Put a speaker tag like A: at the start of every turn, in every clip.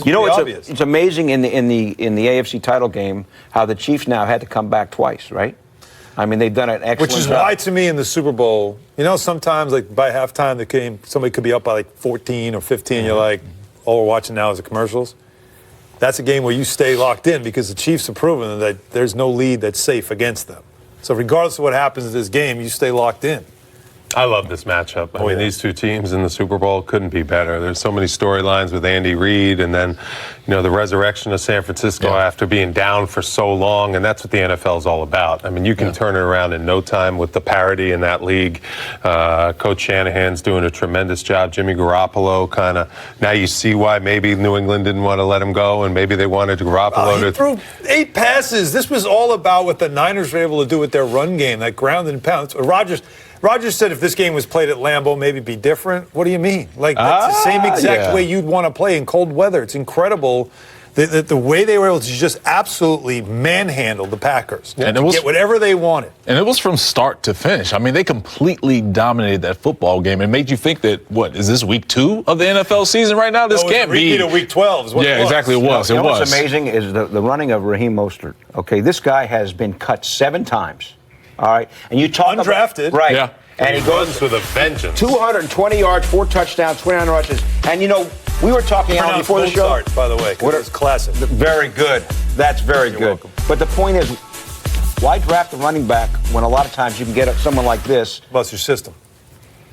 A: You know, it's amazing in the AFC title game how the Chiefs now had to come back twice, right? I mean, they've done an excellent job.
B: Which is why, to me, in the Super Bowl, you know, sometimes like by halftime, somebody could be up by like 14 or 15. You're like, all we're watching now is the commercials. That's a game where you stay locked in because the Chiefs have proven that there's no lead that's safe against them. So regardless of what happens in this game, you stay locked in.
C: I love this matchup. I mean, these two teams in the Super Bowl couldn't be better. There's so many storylines with Andy Reid and then, you know, the resurrection of San Francisco after being down for so long, and that's what the NFL is all about. I mean, you can turn it around in no time with the parity in that league. Coach Shanahan's doing a tremendous job. Jimmy Garoppolo kind of, now you see why maybe New England didn't want to let him go and maybe they wanted Garoppolo
B: he threw 8 passes. This was all about what the Niners were able to do with their run game, that ground and pound. Rodgers said if this game was played at Lambeau, maybe it'd be different. What do you mean? Like, that's the same exact way you'd want to play in cold weather. It's incredible the way they were able to just absolutely manhandle the Packers and get whatever they wanted.
D: And it was from start to finish. I mean, they completely dominated that football game and made you think that, what, is this week 2 of the NFL season right now? This can't be.
B: Repeat of week 12 is what it was.
D: Exactly, it was.
A: You know what's amazing is the running of Raheem Mostert. Okay, this guy has been cut 7 times. All right, and you talk
B: undrafted,
A: right?
D: Yeah.
A: And he goes
C: with a vengeance.
A: 220 yards, 4 touchdowns, 29 rushes. And you know, we were talking before the show.
B: Mozart, by the way, it's classic.
A: Very good. That's very good.
B: Welcome.
A: But the point is, why draft a running back when a lot of times you can get someone like this?
B: Plus your system.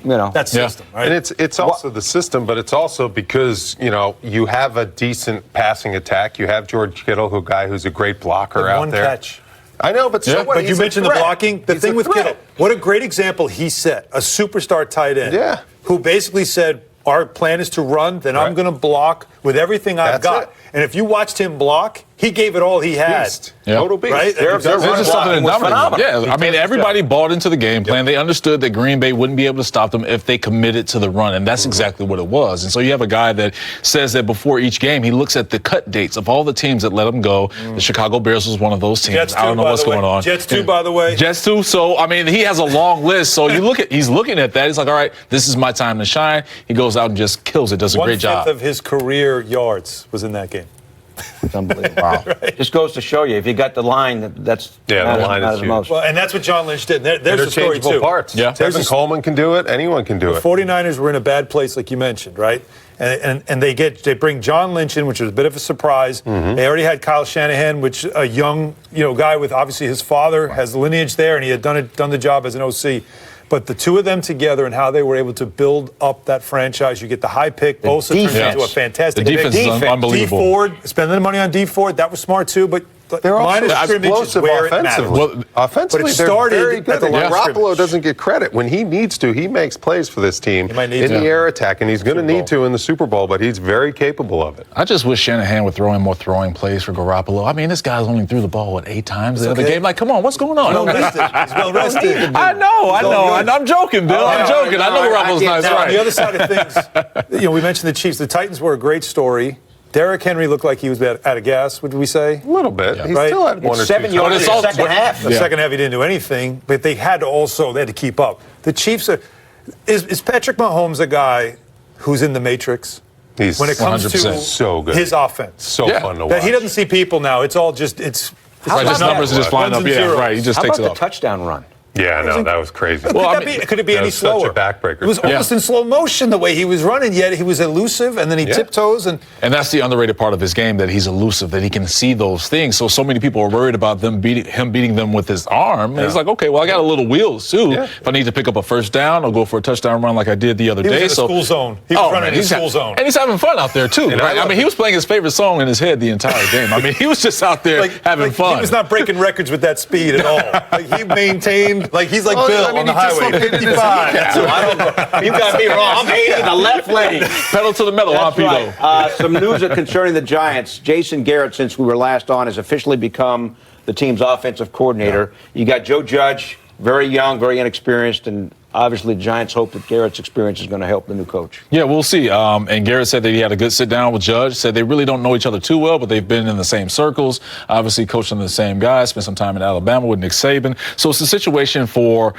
A: You know,
B: that's system, right?
C: And it's also the system, but it's also because, you know, you have a decent passing attack. You have George Kittle, who's a great blocker out there.
B: One catch.
C: I know, but so what?
B: But you mentioned the blocking. The thing with Kittle, what a great example he set. A superstar tight end who basically said, our plan is to run, then I'm going to block with everything I've got. And if you watched him block, he gave it all he had.
C: Total beast.
A: Right?
D: There's just something phenomenal. Yeah, I mean, everybody bought into the game plan. They understood that Green Bay wouldn't be able to stop them if they committed to the run, and that's exactly what it was. And so you have a guy that says that before each game, he looks at the cut dates of all the teams that let him go. The Chicago Bears was one of those teams.
B: Jets too,
D: I don't know what's going on.
B: Jets too, by the way.
D: Jets too. So, I mean, he has a long list. So he's looking at that. He's like, all right, this is my time to shine. He goes out and just kills it, does a great job.
B: 1/5 of his career yards was in that game.
A: It's unbelievable. Wow. Just goes to show you, if you got the line, that's
C: the line is huge.
B: Well, and that's what John Lynch did. There's the story, too.
C: Parts. Yeah. Tevin Coleman can do it. Anyone can do it.
B: The 49ers were in a bad place, like you mentioned, right? And they bring John Lynch in, which was a bit of a surprise. They already had Kyle Shanahan, which a young guy with obviously his father has the lineage there, and he had done the job as an OC. But the two of them together and how they were able to build up that franchise, you get the high pick. Bosa turns into a fantastic
D: defense. Is unbelievable.
B: D Ford, spending the money on D Ford, that was smart too. But
C: they're also explosive offensively.
B: Well,
C: offensively,
B: but it started
C: they're very good.
B: at the line of
C: Garoppolo
B: scrimmage.
C: doesn't get credit. When he needs to, he makes plays for this team in the air attack, and he's going to need to in the Super Bowl, but he's very capable of it.
D: I just wish Shanahan would throw in more throwing plays for Garoppolo. I mean, this guy's only threw the ball, 8 times the other game? Like, come on, what's going on?
B: He's well rested.
D: I know. I'm joking, Bill. I'm joking. I know Garoppolo's nice.
B: Now,
D: right.
B: on the other side of things, we mentioned the Chiefs. The Titans were a great story. Derrick Henry looked like he was out of gas, would we say?
C: A little bit. He still had 1 or 2
A: 7 yards in the second half.
B: The second half, he didn't do anything, but they had to keep up. The Chiefs is Patrick Mahomes a guy who's in the Matrix?
C: He's
B: when it comes
D: 100%.
B: to
C: so good.
B: His offense.
C: So fun to watch.
B: That he doesn't see people now. It's all just,
D: his numbers are just flying up. Yeah, right. He just takes it
A: off. How about
D: off.
A: the touchdown run?
C: Yeah, no, that was crazy.
B: Well, could it be any slower?
C: Such a backbreaker.
B: It was almost in slow motion the way he was running, yet he was elusive, and then he tiptoes. And
D: that's the underrated part of his game, that he's elusive, that he can see those things. So many people are worried about him beating them with his arm. And he's like, okay, well, I got a little wheels, too. Yeah. If I need to pick up a first down, I'll go for a touchdown run like I did the other day.
B: He was in the school zone. He was running in the school zone.
D: And he's having fun out there, too. Right? I mean, he was playing his favorite song in his head the entire game. I mean, he was just out there having fun.
B: He was not breaking records with that speed at all. He maintained, he's like Bill on the highway, 55.
A: You got me wrong. I'm hating the left lane.
D: Pedal to the metal,
A: right. Some news concerning the Giants. Jason Garrett, since we were last on, has officially become the team's offensive coordinator. You got Joe Judge, very young, very inexperienced, and obviously the Giants hope that Garrett's experience is going to help the new coach.
D: Yeah, we'll see. And Garrett said that he had a good sit down with Judge. Said they really don't know each other too well, but they've been in the same circles. Obviously, coaching the same guys. Spent some time in Alabama with Nick Saban. So it's a situation for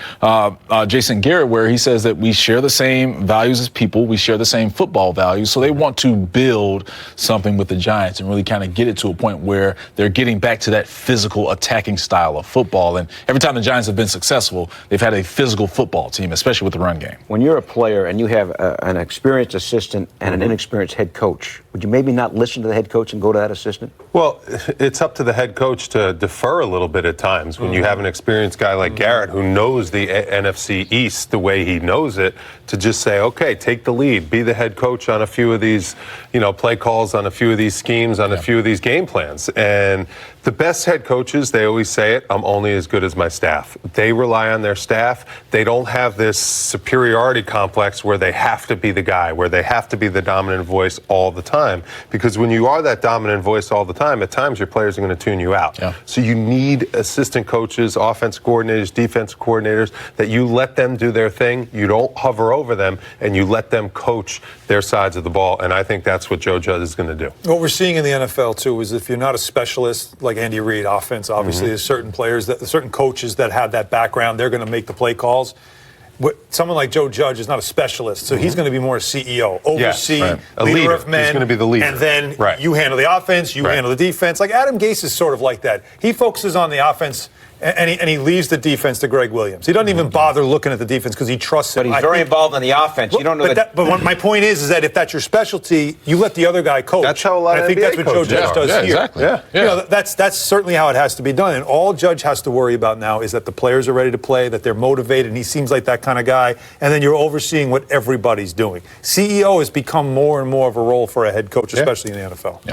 D: Jason Garrett where he says that we share the same values as people. We share the same football values. So they want to build something with the Giants and really kind of get it to a point where they're getting back to that physical attacking style of football. And every time the Giants have been successful, they've had a physical football team, especially with the run game.
A: When you're a player and you have an experienced assistant and an inexperienced head coach, would you maybe not listen to the head coach and go to that assistant?
C: Well, it's up to the head coach to defer a little bit at times when you have an experienced guy like Garrett who knows the NFC East the way he knows it, to just say, okay, take the lead, be the head coach on a few of these, play calls, on a few of these schemes, on a few of these game plans. And the best head coaches, they always say it, I'm only as good as my staff. They rely on their staff. They don't have this superiority complex where they have to be the guy, where they have to be the dominant voice all the time. Because when you are that dominant voice all the time, at times your players are going to tune you out. Yeah. So you need assistant coaches, offense coordinators, defense coordinators, that you let them do their thing. You don't hover over them, and you let them coach their sides of the ball. And I think that's what Joe Judge is going to do.
B: What we're seeing in the NFL, too, is if you're not a specialist like Andy Reid, offense, obviously, there's certain players, certain coaches that have that background, they're going to make the play calls. Someone like Joe Judge is not a specialist, so he's going to be more a CEO, oversee, leader of men.
C: He's going to be the leader.
B: And then you handle the offense, you handle the defense. Like Adam Gase is sort of like that. He focuses on the offense, and he leaves the defense to Greg Williams. He doesn't even bother looking at the defense because he trusts him.
A: But he's very involved in the offense. You don't know
B: But my point is that if that's your specialty, you let the other guy coach.
C: That's how a lot of
B: I think
C: NBA
B: that's what Joe Judge does here.
D: Exactly. Yeah.
B: That's certainly how it has to be done. And all Judge has to worry about now is that the players are ready to play, that they're motivated, and he seems like that kind of guy. And then you're overseeing what everybody's doing. CEO has become more and more of a role for a head coach, especially in the NFL.